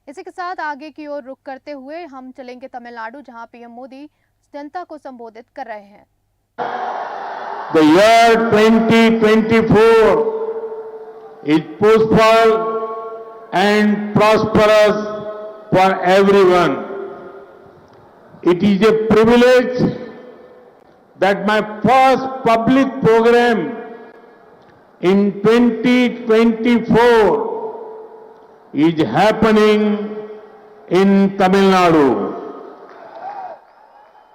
इसी के साथ आगे की ओर रुख करते हुए हम चलेंगे तमिलनाडु, जहां पीएम मोदी जनता को संबोधित कर रहे हैं। The year 2024 is peaceful and prosperous for everyone. It is a privilege that my first public program in 2024 is happening in Tamil Nadu.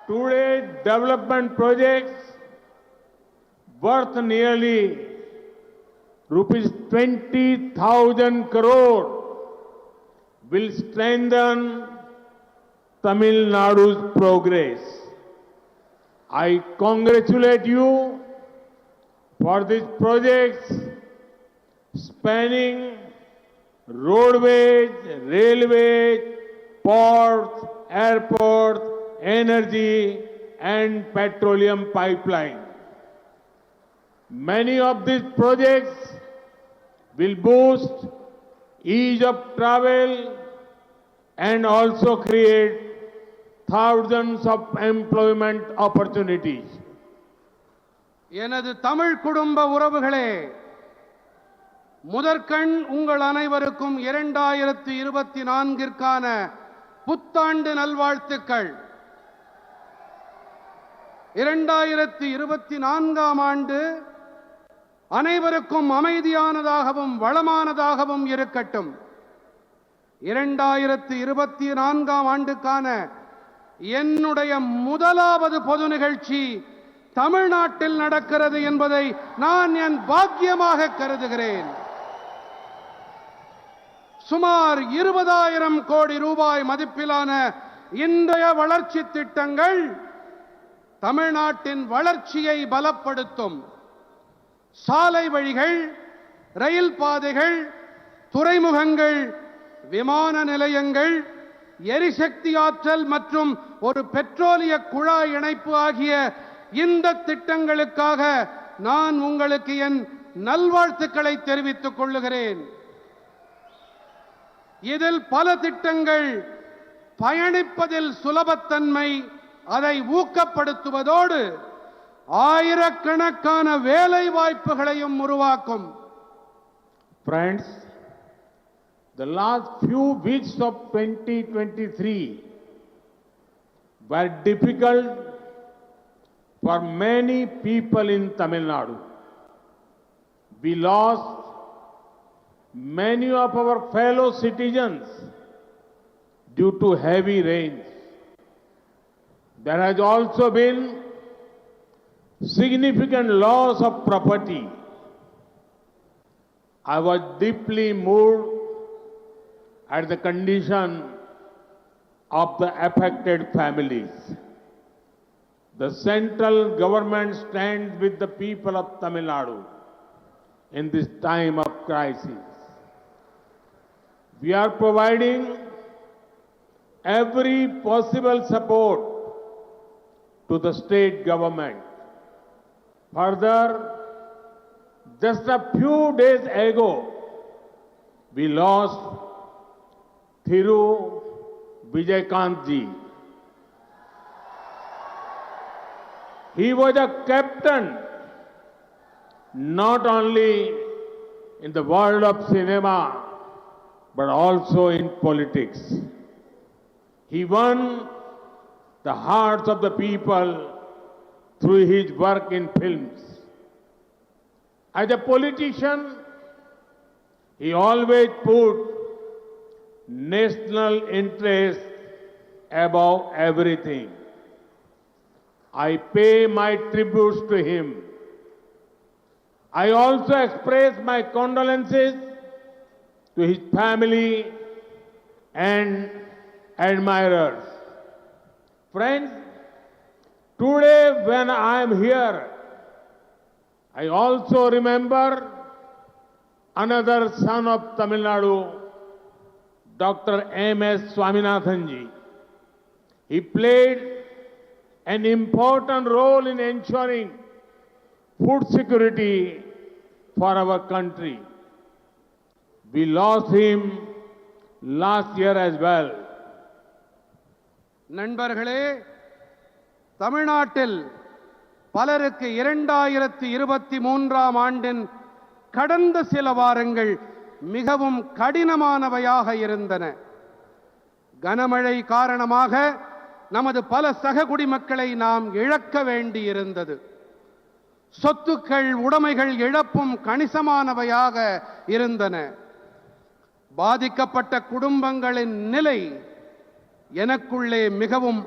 Today's development projects worth nearly rupees 20,000 crore will strengthen Tamil Nadu's progress. I congratulate you for these projects spanning roadways, railways, ports, airports, energy and petroleum pipeline. Many of these projects will boost ease of travel and also create thousands of employment opportunities. எனது தமிழ் குடும்ப உறவுகளே, முதற்கண் உங்கள் அனைவருக்கும் 2024ற்கான புத்தாண்டு நல்வாழ்த்துக்கள். 2024ஆம் ஆண்டு அனைவருக்கும் அமைதியானதாகவும் வளமானதாகவும் இருக்கட்டும். 2024ஆம் ஆண்டுக்கான என்னுடைய முதலாவது பொது நிகழ்ச்சி தமிழ்நாட்டில் நடக்கிறது என்பதை நான் என் பாக்கியமாக கருதுகிறேன். சுமார் 20,000 கோடி ரூபாய் மதிப்பிலான இன்றைய வளர்ச்சி திட்டங்கள் தமிழ்நாட்டின் வளர்ச்சியை பலப்படுத்தும். சாலை வழிகள், ரயில் பாதைகள், துறைமுகங்கள், விமான நிலையங்கள், எரிசக்தி ஆற்றல் மற்றும் ஒரு பெட்ரோலிய குழாய் இணைப்பு ஆகிய இந்த திட்டங்களுக்காக நான் உங்களுக்கு என் நல்வாழ்த்துக்களை தெரிவித்துக் கொள்கிறேன். இதில் பல திட்டங்கள் பயணிப்பதில் சுலபத்தன்மை, அதை ஊக்கப்படுத்துவதோடு ஆயிரக்கணக்கான வேலை வாய்ப்புகளையும் உருவாக்கும். Friends, the last few weeks of 2023 were difficult for many people in Tamil Nadu. We lost many of our fellow citizens due to heavy rains. There has also been significant loss of property. I was deeply moved at the condition of the affected families. The central government stands with the people of Tamil Nadu in this time of crisis. We are providing every possible support to the state government. Further, just a few days ago, we lost Thiru Vijayakant ji. He was a captain not only in the world of cinema but also in politics. He won the hearts of the people through his work in films. As a politician, he always put national interest above everything. I pay my tributes to him. I also express my condolences to his family and admirers. Friends, today when I am here, I also remember another son of Tamil Nadu, Dr. M.S. Swaminathan ji. He played an important role in ensuring food security for our country. We lost him last year as well. நண்பர்களே, தமிழ்நாட்டில் பலருக்கு 2023ஆம் ஆண்டின் கடந்த சில வாரங்கள் மிகவும் கடினமானவையாக இருந்தன. கனமழை காரணமாக நமது பல சக குடிமக்களை நாம் இழக்க வேண்டியிருந்தது. சொத்துக்கள், உடைமைகள் இழப்பும் கணிசமானவையாக இருந்தன. பாதிக்கப்பட்ட குடும்பங்களின் நிலை எனக்குள்ளே மிகவும்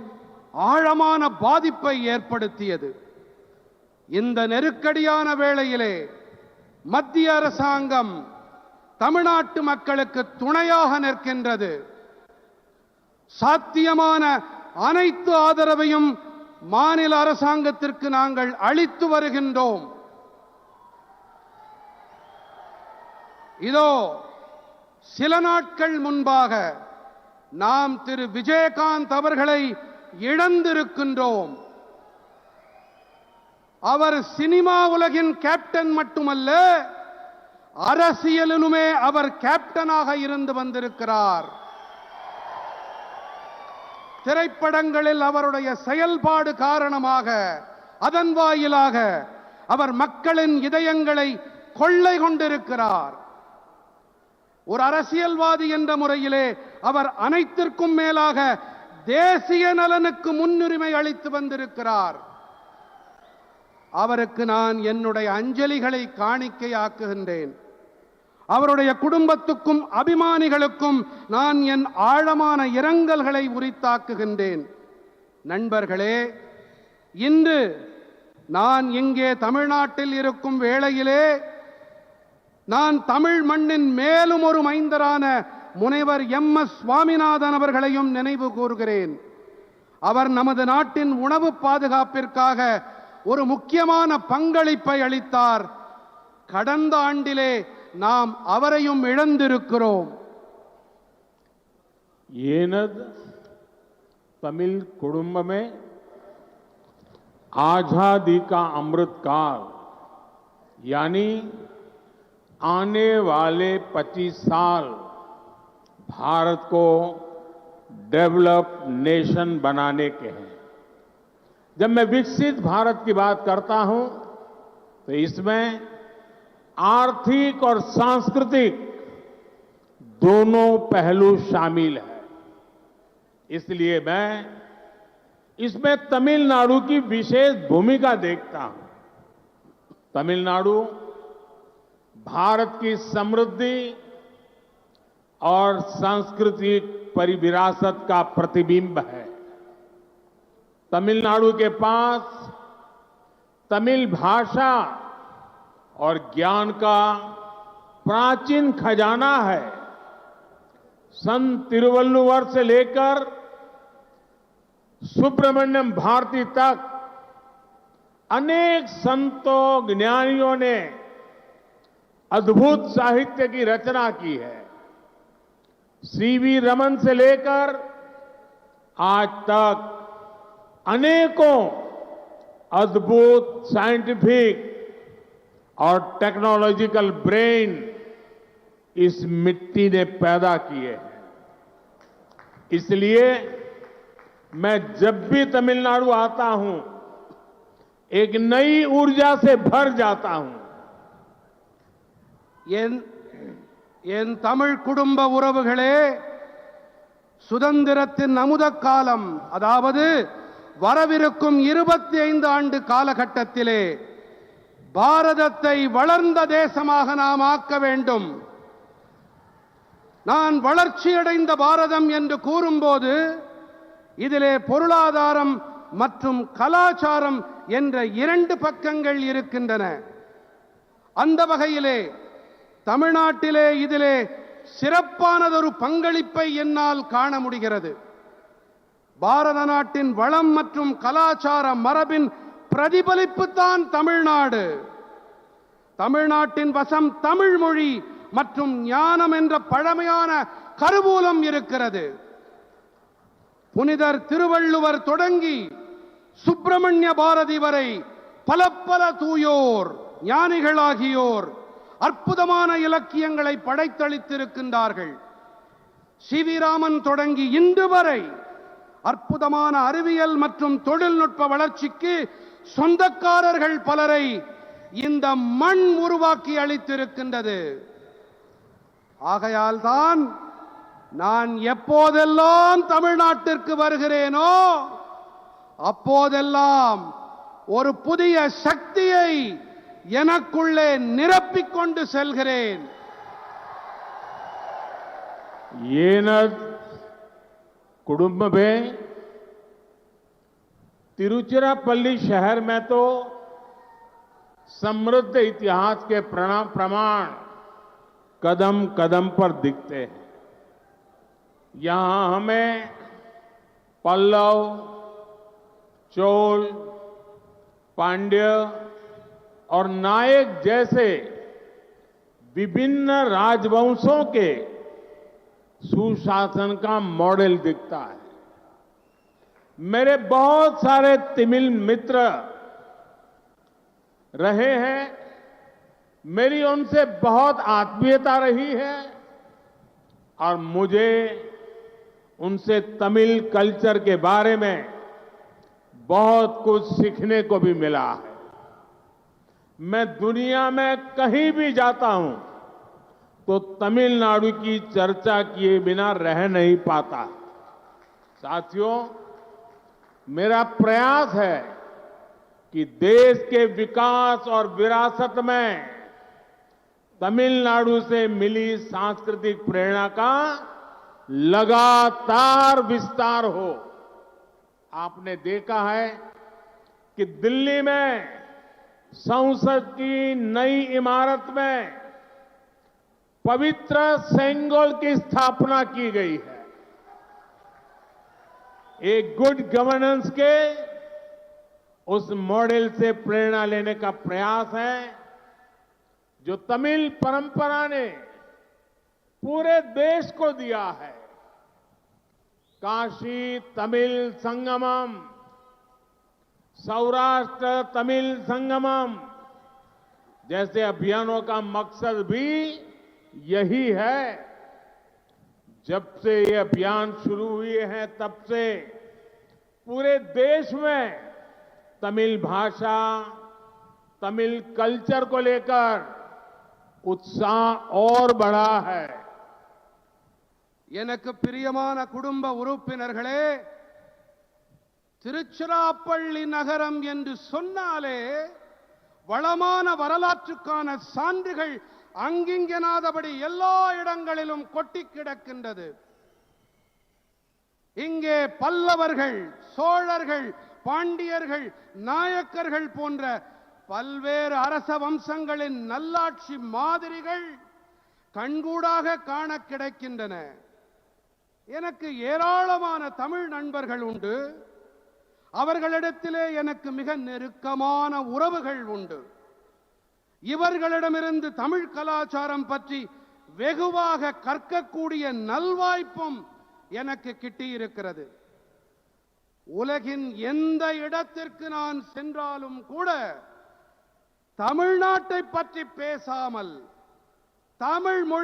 ஆழமான பாதிப்பை ஏற்படுத்தியது. இந்த நெருக்கடியான வேளையிலே மத்திய அரசாங்கம் தமிழ்நாட்டு மக்களுக்கு துணையாக நிற்கின்றது. சாத்தியமான அனைத்து ஆதரவையும் மாநில அரசாங்கத்திற்கு நாங்கள் அளித்து வருகின்றோம். இதோ சில நாட்கள் முன்பாக நாம் திரு விஜயகாந்த் அவர்களை இழந்திருக்கின்றோம். அவர் சினிமா உலகின் கேப்டன் மட்டுமல்ல, அரசியலிலுமே அவர் கேப்டனாக இருந்து வந்திருக்கிறார். திரைப்படங்களில் அவருடைய செயல்பாடு காரணமாக, அதன் வாயிலாக அவர் மக்களின் இதயங்களை கொள்ளை கொண்டிருக்கிறார். ஒரு அரசியல்வாதி என்ற முறையிலே அவர் அனைத்திற்கும் மேலாக தேசிய நலனுக்கு முன்னுரிமை அளித்து வந்திருக்கிறார். அவருக்கு நான் என்னுடைய அஞ்சலிகளை காணிக்கையாக்குகின்றேன். அவருடைய குடும்பத்துக்கும் அபிமானிகளுக்கும் நான் என் ஆழமான இரங்கல்களை உரித்தாக்குகின்றேன். நண்பர்களே, இன்று நான் இங்கே தமிழ்நாட்டில் இருக்கும் வேளையிலே நான் தமிழ் மண்ணின் மேலும் ஒரு மைந்தரான முனைவர் MS சுவாமிநாதன் அவர்களையும் நினைவு கூறுகிறேன். அவர் நமது நாட்டின் உணவு பாதுகாப்பிற்காக ஒரு முக்கியமான பங்களிப்பை அளித்தார். கடந்த ஆண்டிலே நாம் அவரையும் இழந்திருக்கிறோம். येनद तमिल कुडुंब में आजादी का अमृत काल यानी आने वाले 25 साल भारत को डेवलप्ड नेशन बनाने के हैं. जब मैं विकसित भारत की बात करता हूं तो इसमें आर्थिक और सांस्कृतिक दोनों पहलू शामिल है. इसलिए मैं इसमें तमिलनाडु की विशेष भूमिका देखता हूं. तमिलनाडु भारत की समृद्धि और सांस्कृतिक परिविरासत का प्रतिबिंब है. तमिलनाडु के पास तमिल भाषा और ज्ञान का प्राचीन खजाना है. संत तिरुवल्लुवर से लेकर सुब्रमण्यम भारती तक अनेक संतों, ज्ञानियों ने अद्भुत साहित्य की रचना की है. CV रमन से लेकर आज तक अनेकों अद्भुत साइंटिफिक और टेक्नोलॉजिकल ब्रेन इस मिट्टी ने पैदा किए हैं. इसलिए मैं जब भी तमिलनाडु आता हूं एक नई ऊर्जा से भर जाता हूं. என் தமிழ் குடும்ப உறவுகளே, சுதந்திரத்தின் அமுத காலம், அதாவது வரவிருக்கும் 25 ஆண்டு காலகட்டத்திலே பாரதத்தை வளர்ந்த தேசமாக நாம் ஆக்க வேண்டும். நான் வளர்ச்சியடைந்த பாரதம் என்று கூறும்போது இதிலே பொருளாதாரம் மற்றும் கலாச்சாரம் என்ற 2 பக்கங்கள் இருக்கின்றன. அந்த வகையிலே தமிழ்நாட்டிலே இதிலே சிறப்பானதொரு பங்களிப்பை என்னால் காண முடிகிறது. பாரத நாட்டின் வளம் மற்றும் கலாச்சார மரபின் பிரதிபலிப்புத்தான் தமிழ்நாடு. தமிழ்நாட்டின் வசம் தமிழ் மொழி மற்றும் ஞானம் என்ற பழமையான கருவூலம் இருக்கிறது. புனிதர் திருவள்ளுவர் தொடங்கி சுப்பிரமணிய பாரதி வரை பல பல தூயோர், ஞானிகளாகியோர் அற்புதமான இலக்கியங்களை படைத்தளித்திருக்கின்றார்கள். சி.வி. ராமன் தொடங்கி இன்று வரை அற்புதமான அறிவியல் மற்றும் தொழில்நுட்ப வளர்ச்சிக்கு சொந்தக்காரர்கள் பலரை இந்த மண் உருவாக்கி அளித்திருக்கின்றது. ஆகையால் தான் நான் எப்போதெல்லாம் தமிழ்நாட்டிற்கு வருகிறேனோ அப்போதெல்லாம் ஒரு புதிய சக்தியை எனக்குள்ளே நிரப்பிக் கொண்டு செல்கிறேன். येनद कुडुम्ब में तिरुचिरापल्ली शहर में तो समृद्ध इतिहास के प्रमाण कदम कदम पर दिखते हैं. यहां हमें पल्लव, चोल, पांड्य और नायक जैसे विभिन्न राजवंशों के सुशासन का मॉडल दिखता है. मेरे बहुत सारे तमिल मित्र रहे हैं, मेरी उनसे बहुत आत्मीयता रही है और मुझे उनसे तमिल कल्चर के बारे में बहुत कुछ सीखने को भी मिला है. मैं दुनिया में कहीं भी जाता हूं तो तमिलनाडु की चर्चा किए बिना रह नहीं पाता. साथियों, मेरा प्रयास है कि देश के विकास और विरासत में तमिलनाडु से मिली सांस्कृतिक प्रेरणा का लगातार विस्तार हो. आपने देखा है कि दिल्ली में संसद की नई इमारत में पवित्र सेंगोल की स्थापना की गई है. एक गुड गवर्नेंस के उस मॉडल से प्रेरणा लेने का प्रयास है जो तमिल परंपरा ने पूरे देश को दिया है. काशी तमिल संगमम, सौराष्ट्र तमिल संगमम जैसे अभियानों का मकसद भी यही है. जब से ये अभियान शुरू हुए हैं तब से पूरे देश में तमिल भाषा, तमिल कल्चर को लेकर उत्साह और बढ़ा है. எனக்கு பிரியமான குடும்ப உறுப்பினர்களே, திருச்சிராப்பள்ளி நகரம் என்று சொன்னாலே வளமான வரலாற்றுக்கான சான்றுகள் அங்கிங்கெனாதபடி எல்லா இடங்களிலும் கொட்டி கிடக்கின்றது. இங்கே பல்லவர்கள், சோழர்கள், பாண்டியர்கள், நாயக்கர்கள் போன்ற பல்வேறு அரச வம்சங்களின் நல்லாட்சி மாதிரிகள் கண்கூடாக காண கிடைக்கின்றன. எனக்கு ஏராளமான தமிழ் நண்பர்கள் உண்டு. அவர்களிடத்திலே எனக்கு மிக நெருக்கமான உறவுகள் உண்டு. இவர்களிடமிருந்து தமிழ் கலாச்சாரம் பற்றி வெகுவாக கற்கக்கூடிய நல்வாய்ப்பும் எனக்கு கிட்டியிருக்கிறது. உலகின் எந்த இடத்திற்கு நான் சென்றாலும் கூட தமிழ்நாட்டை பற்றி பேசாமல் தமிழ் மொழி